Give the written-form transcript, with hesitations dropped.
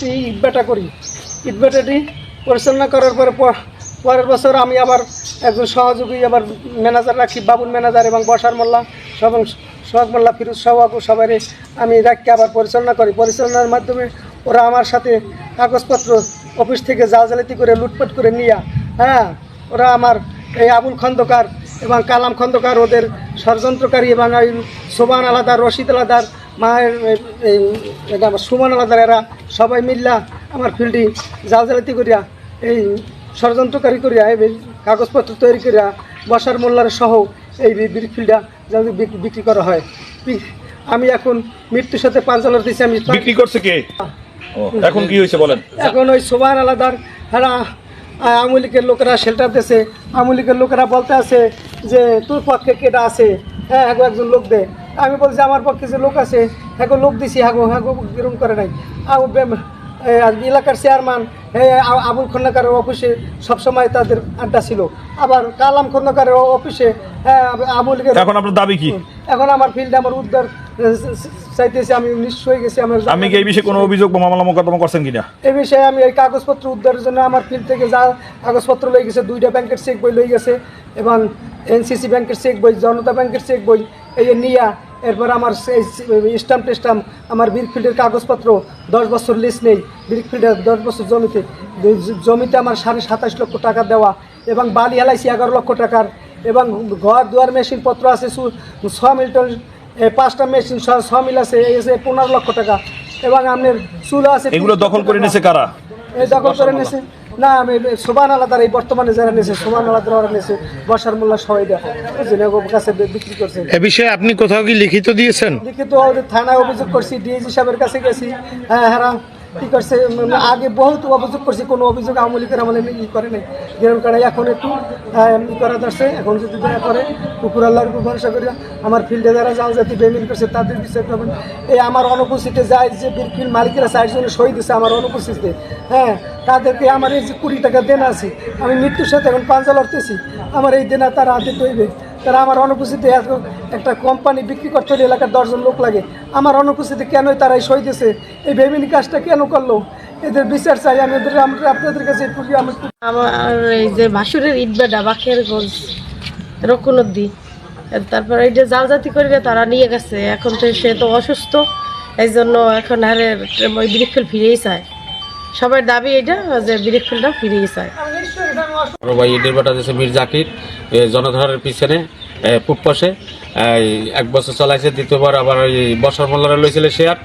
একটি ইটভাটা করি। ইটভাটাটি পরিচালনা করার পরে পরের বছর আমি আবার একজন সহযোগী আবার ম্যানেজার রাখি, বাবুল ম্যানেজার এবং বসার মোল্লা এবং সোহাগ মোল্লা, ফিরোজ শাহবাবু সবাই আমি রাখি আবার পরিচালনা করি। পরিচালনার মাধ্যমে ওরা আমার সাথে কাগজপত্র অফিস থেকে জালজালিতি করে লুটপাট করে নিয়ে, হ্যাঁ, ওরা আমার এই আবুল খন্দকার এবং কালাম খন্দকার ওদের ষড়যন্ত্রকারী এবং সোবান আলাদার, রশিদ আলাদার, মায়ের সুমান আলাদার, এরা সবাই মিল্লা আমার ফিল্ডে জালজালিতি করিয়া এই ষড়যন্ত্রকারী করিয়া এই কাগজপত্র তৈরি করিয়া বসার মোল্লার সহ এই ব্রিক ফিল্ডটা যাতে বিক্রি করা হয়। আমি এখন মৃত্যুর সাথে পাঞ্জা লড়তেছি। আমি বিক্রি করছে কে? এখন কি হয়েছে বলেন? এখন ওই সোবান আলাদার হ্যাঁ আওয়ামী লীগের লোকেরা শেল্টার দিয়েছে। আওয়ামী লীগের লোকেরা বলতে আছে যে তোর পক্ষে কেটা আছে, হ্যাঁ হ্যাঁ একজন লোক দে। আমি বলছি আমার পক্ষে যে লোক আছে হ্যাঁ লোক দিছি, হ্যাঁ এরকম করে নাই। এলাকার চেয়ারম্যান আবুল খন্দকারের অফিসে সবসময় তাদের আড্ডা ছিল। আবার কালাম খন্দকারের অফিসে আওয়ামী লীগের। এখন আপনার দাবি কি? এখন আমার ফিল্ডে আমার উদ্ধার চাইতেছি। আমি নিঃস্ব হয়ে গেছি। আমি কি এই বিষয়ে কোনো অভিযোগ বা মামলা মোকদ্দমা করছেন কিনা? এই বিষয়ে আমি এই কাগজপত্র উদ্ধারের জন্য আমার ফিল্ড থেকে যা কাগজপত্র লয়ে গেছে, 2টা ব্যাংকের চেক বই লয়ে গেছে এবং এনসিসি ব্যাংকের চেক বই, জনতা ব্যাংকের চেক বই এই নিয়া এরপর আমার স্টাম্প টেস্টাম্প, আমার ব্রিকফিল্ডের কাগজপত্র 10 বছর লিজ নেই। ব্রিকফিল্ডের 10 বছর জমিতে আমার 27.5 লক্ষ টাকা দেওয়া এবং বালি হেলাইছি 11 লক্ষ টাকার এবং ঘর দুয়ার মেশিন পত্র আছে 6 মিল্টন, 5টা মেশিন 6 মিল আছে, এই আছে 15 লক্ষ টাকা এবং আপনার চুলো আছে। এগুলো দখল করে নিয়েছে কারা? এই দখল করে নিয়েছে না আমি সোবান আলাদার, এই বর্তমানে যারা নিয়েছে সোবান আলাদার ওরা নিয়েছে, বসার মোল্লা সবাই কাছে বিক্রি করছে। এ বিষয়ে আপনি কোথাও কি লিখিত দিয়েছেন? লিখিত থানায় অভিযোগ করছি, ডিএজি সাহেবের কাছে গেছি। হ্যাঁ কি করছে, আগে বহুত অভিযোগ করছি, কোনো অভিযোগ আওয়ামী লীগের আমলে ই করে নাই গ্রহণ করে। এখন একটু ই করা যাচ্ছে। এখন যদি দয়া করে কুকুর আল্লাহর উপর ভরসা করিয়া আমার ফিল্ডে যারা যাও জাতি বেমিল করছে তাদের বিচার করবেন। এই আমার অনুপস্থিতিতে যায় যে ফিল্ড মালিকেরা 4 জনের সই দিচ্ছে আমার অনুপস্থিতিতে, হ্যাঁ, তাদেরকে আমার এই যে 20 টাকা দেনা আছে, আমি মৃত্যুর সাথে এখন পাঞ্জা লড়তেছি, আমার এই দেনা তারা হাতে তৈবে। তারা আমার অনুপস্থিতিতে একটা কোম্পানি বিক্রি করতে হলে এলাকার 10 জন লোক লাগে, আমার অনুপস্থিতি কেন তারা এই সই দিয়েছে, এই বেমিনি কাজটা কেন করলো, এদের বিচার চাই। আমি আপনাদের কাছে আমার এই যে ভাসুরের ইটভাটা বাখেরগঞ্জ রকুনউদ্দি, তারপর এই যে জালজাতি করে তারা নিয়ে গেছে। এখন তো সে তো অসুস্থ, এই জন্য এখন আরে ওই ব্রিকফিল্ড ফিরেই চায়। সবার দাবি এটা যে ব্রিকফিল্ডটা ফিরেই চায়। ইটের ভাটা দিয়েছে মীর জাকির জনধারের পিছনে পূব পাশে 1 বছর চলাইছে। দ্বিতীয়বার আবার ওই বসার মোল্লারা লইছিল শেয়ার।